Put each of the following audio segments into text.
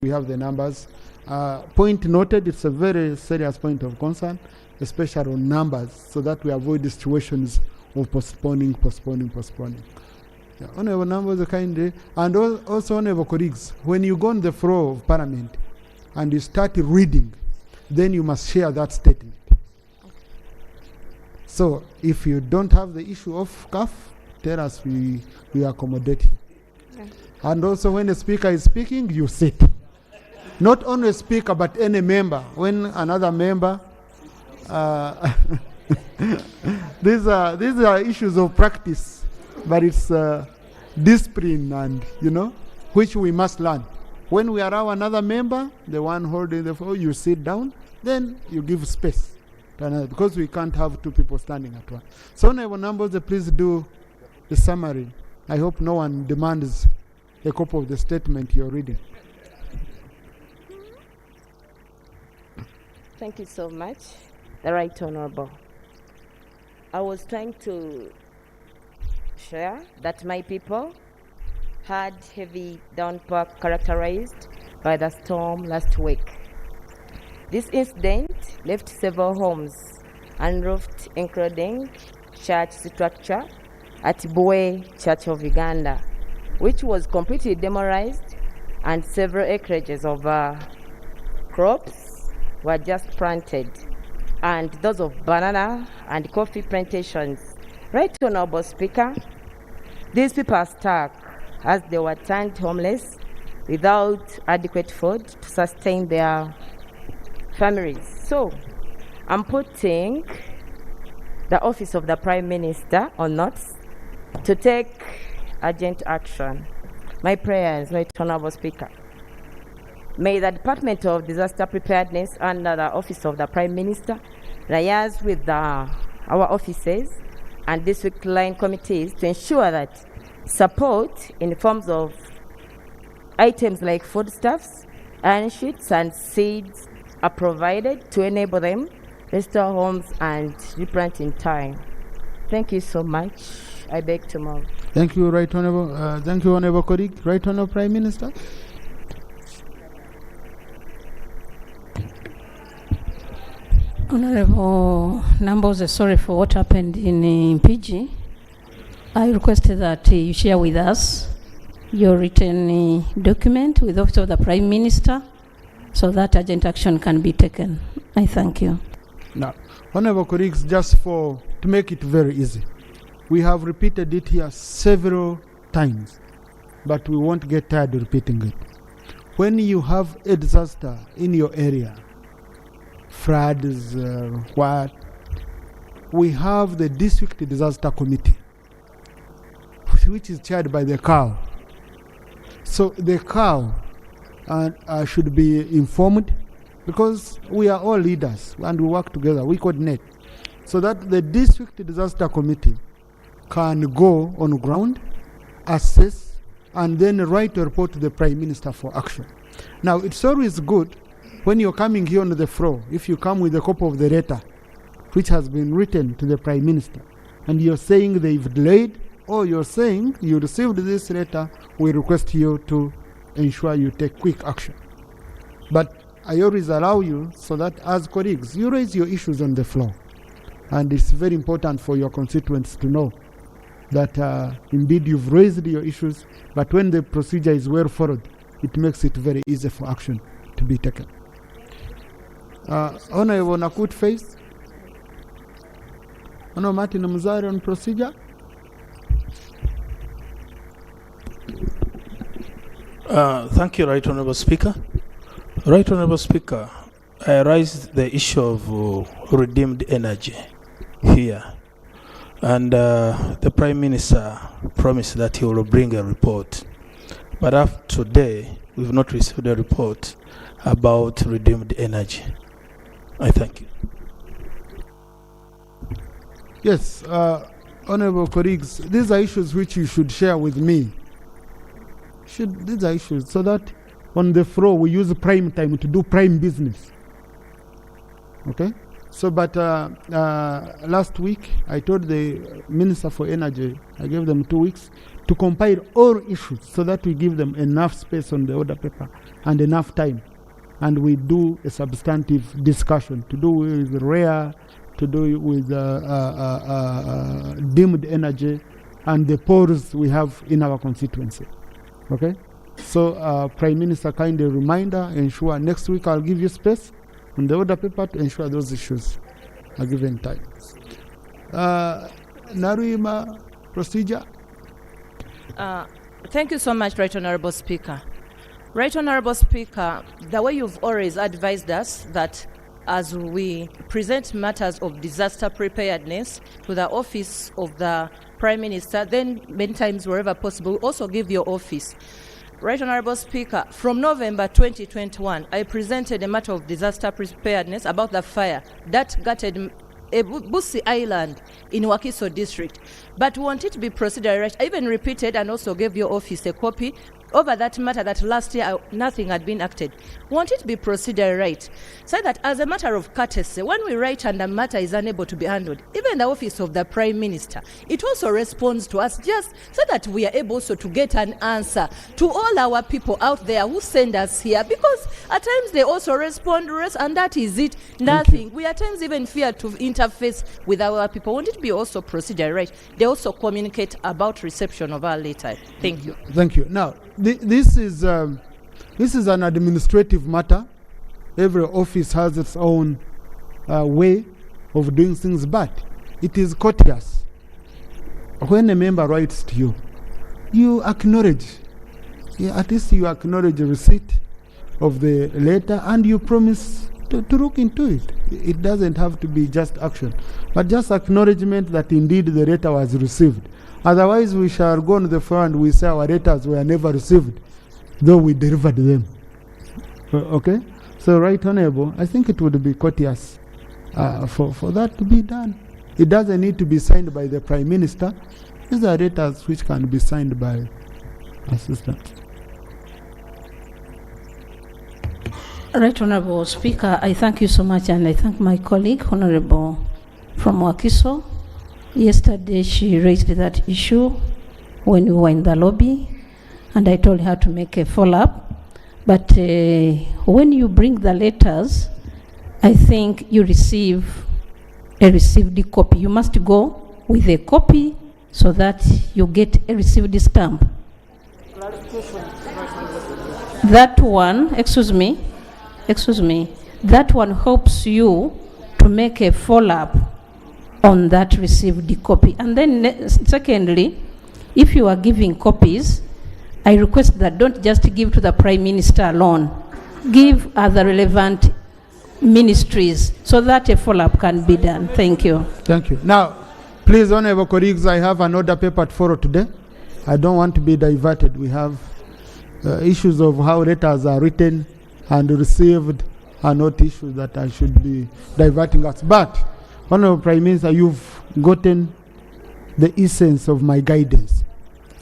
We have the numbers. Point noted, it's a very serious point of concern, especially on numbers, so that we avoid the situations of postponing. Yeah, honorable numbers, kindly, and also honorable colleagues, when you go on the floor of Parliament and you start reading, then you must share that statement. So if you don't have the issue of CAF, tell us, we accommodate you. Yeah. And also when the speaker is speaking, you sit. Not only a speaker, but any member. When another member, these are issues of practice, but it's discipline and, which we must learn. When we allow another member, the one holding the floor, you sit down, then you give space to another, because we can't have two people standing at once. So, honorable numbers, please do the summary. I hope no one demands a copy of the statement you're reading. Thank you so much, the Right Honorable. I was trying to share that my people had heavy downpour characterized by the storm last week. This incident left several homes unroofed, including church structure at Bwe Church of Uganda, which was completely demoralized, and several acreages of crops were just planted, and those of banana and coffee plantations. Right, Honorable Speaker, these people are stuck as they were turned homeless without adequate food to sustain their families. So I'm putting the Office of the Prime Minister on notice to take urgent action. My prayers, Right Honorable Speaker. May the Department of Disaster Preparedness under the Office of the Prime Minister liaise with our offices and district line committees to ensure that support in forms of items like foodstuffs, iron sheets, and seeds are provided to enable them restore homes and replant in time. Thank you so much. I beg to move. Thank you, Right Honorable. Thank you, Honorable colleague. Right Honorable Prime Minister. Honorable Numbers, sorry for what happened in PG. I requested that you share with us your written document with the Office of the Prime Minister so that urgent action can be taken. I thank you. Now, honorable colleagues, just to make it very easy, we have repeated it here several times, but we won't get tired of repeating it. When you have a disaster in your area, floods, we have the district disaster committee, which is chaired by the cow. So the cow should be informed, because we are all leaders and we work together, we coordinate, so that the district disaster committee can go on ground, assess, and then write a report to the Prime Minister for action. Now, it's always good when you're coming here on the floor, if you come with a copy of the letter which has been written to the Prime Minister, and you're saying they've delayed, or you're saying you received this letter, we request you to ensure you take quick action. But I always allow you so that as colleagues, you raise your issues on the floor. And it's very important for your constituents to know that indeed you've raised your issues, but when the procedure is well followed, it makes it very easy for action to be taken. Honorable Nakut Face. Honorable Martin Muzari on procedure. Thank you, Right Honorable Speaker. Right Honorable Speaker, I raised the issue of redeemed energy here. And the Prime Minister promised that he will bring a report. But after today, we've not received a report about redeemed energy. I thank you. Yes, honorable colleagues, these are issues which you should share with me. These are issues so that on the floor we use prime time to do prime business. Okay? So, but last week I told the Minister for Energy, I gave them 2 weeks to compile all issues so that we give them enough space on the order paper and enough time. And we do a substantive discussion to do with rare, to do with dimmed energy, and the pores we have in our constituency. Okay? So, Prime Minister, kind of reminder, ensure next week I'll give you space on the order paper to ensure those issues are given time. Narima, procedure. Thank you so much, Right Honourable Speaker. Right Honourable Speaker, the way you've always advised us that as we present matters of disaster preparedness to the office of the Prime Minister, then many times wherever possible, also give your office. Right Honourable Speaker, from November 2021, I presented a matter of disaster preparedness about the fire that gutted Busi Island in Wakiso district, but want it to be procedure right. I even repeated and also gave your office a copy over that matter that last year nothing had been acted. Want it to be procedure right, so that as a matter of courtesy, when we write and the matter is unable to be handled, even the office of the Prime Minister, it also responds to us just so that we are able also to get an answer to all our people out there who send us here, because at times they also respond and that is it, nothing. We at times even fear to interface with our people. Want it to be also procedure right. They also communicate about reception of our letter. Thank you. Thank you. Now, this is an administrative matter. Every office has its own way of doing things, but it is courteous. When a member writes to you, you acknowledge, at least you acknowledge the receipt of the letter and you promise to look into it. It doesn't have to be just action, but just acknowledgement that indeed the letter was received. Otherwise, we shall go on the floor and we say our letters were never received, though we delivered them. Okay? So, Right Honourable, I think it would be courteous for that to be done. It doesn't need to be signed by the Prime Minister. These are letters which can be signed by assistants. Right Honourable Speaker, I thank you so much, and I thank my colleague, Honourable from Wakiso. Yesterday she raised that issue when we were in the lobby, and I told her to make a follow-up. But when you bring the letters, I think you receive a received copy. You must go with a copy so that you get a received stamp. That one, excuse me, that one helps you to make a follow-up on that received copy. And then secondly, if you are giving copies, I request that don't just give to the Prime Minister alone. Give other relevant ministries so that a follow-up can be done. Thank you. Thank you. Now, please, honourable colleagues, I have an order paper to follow today. I don't want to be diverted. We have issues of how letters are written and received are not issues that I should be diverting us. But, Honourable Prime Minister, you've gotten the essence of my guidance.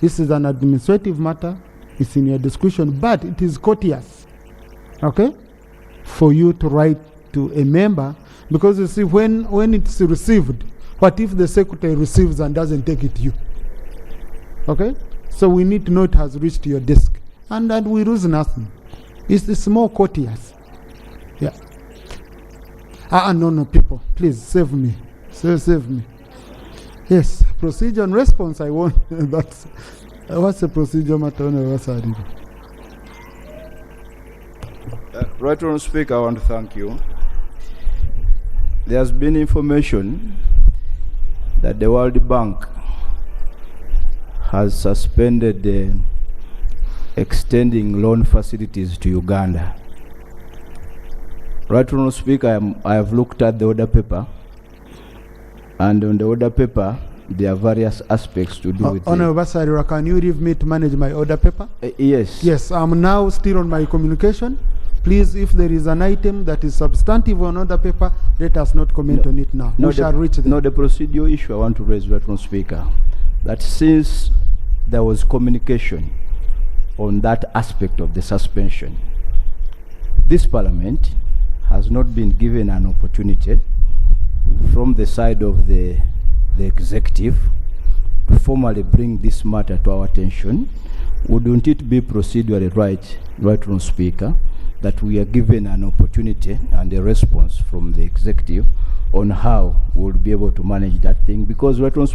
This is an administrative matter. It's in your discretion, but it is courteous, okay, for you to write to a member, because you see, when it's received, what if the secretary receives and doesn't take it to you? Okay? So we need to know it has reached your desk, and that we lose nothing. It's more courteous. Yeah. No, people, please save me. Save me. Yes, procedure and response. I want that's what's the procedure matter? Right Honourable Speaker, I want to thank you. There has been information that the World Bank has suspended extending loan facilities to Uganda. Right Honourable Speaker, I have looked at the order paper, and on the order paper there are various aspects to do with Honourable Basarira, can you leave me to manage my order paper? Yes. Yes, I'm now still on my communication. Please, if there is an item that is substantive on order paper, let us not comment on it now. We shall reach there. No, the procedural issue I want to raise, Right Honourable Speaker, that since there was communication on that aspect of the suspension, this Parliament has not been given an opportunity from the side of the executive to formally bring this matter to our attention, wouldn't it be procedurally right, Right Honourable Speaker, that we are given an opportunity and a response from the executive on how we'll be able to manage that thing? Because Right Honourable Speaker,